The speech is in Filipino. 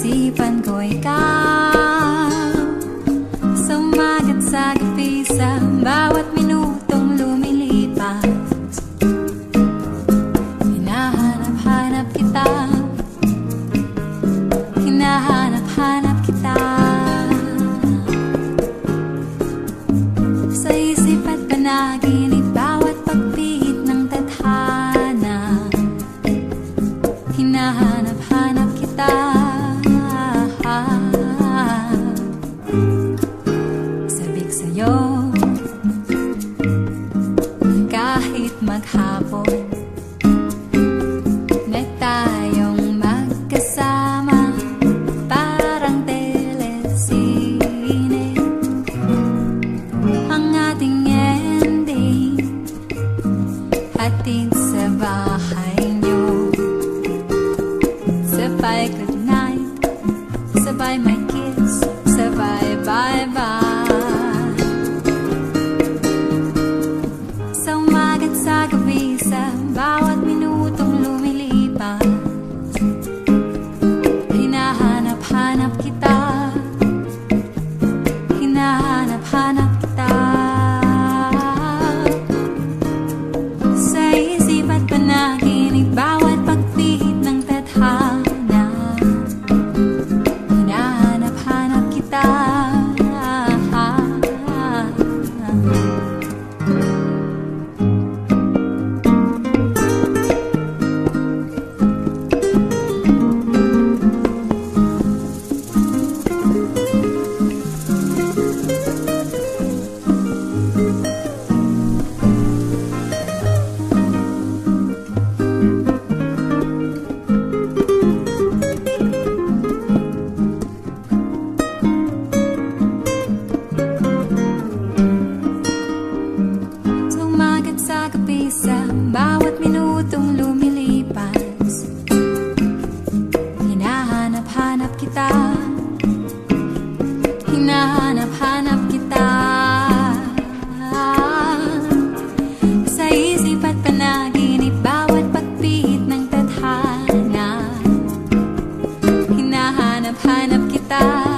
isipan ko ikaw. Sa umagat sa gabi, sa bawat minutong lumilipas, hinahanap-hanap kita, hinahanap-hanap kita. Sa isip at panaginip, bawat pagpihit ng tadhana, hinahanap-hanap kita. Sabik sa'yo kahit maghapon na tayong magkasama, parang telesine ang ating ending, hatid sa bahay nyo. Sabay good night, sabay my kiss, sabay bye-bye. Sa umagat sa gabi, sa bawat minutong lumilipas, hinahanap-hanap kita, hinahanap-hanap kita. Sa isip at panaginip, bawat pagpihit ng tadhana, hinahanap-hanap kita. Sa gabi, sa bawat minutong lumilipas, hinahanap-hanap kita, hinahanap-hanap kita. Sa isip at panaginip, bawat pagpihit ng tadhana, hinahanap-hanap kita.